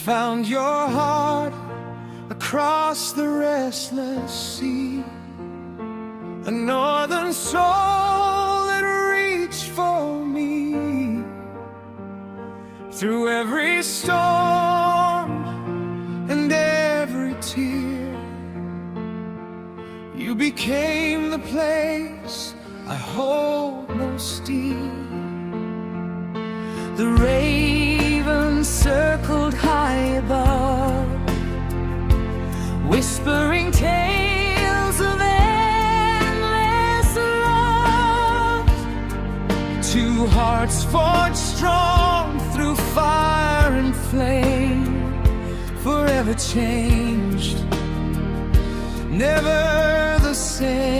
found your heart across the restless sea, a northern soul that reached for me. Through every storm and every tear, you became the place I hold most dear. The ravens circled high above, whispering tales of endless love. Two hearts forged strong through fire and flame, forever changed, never the same.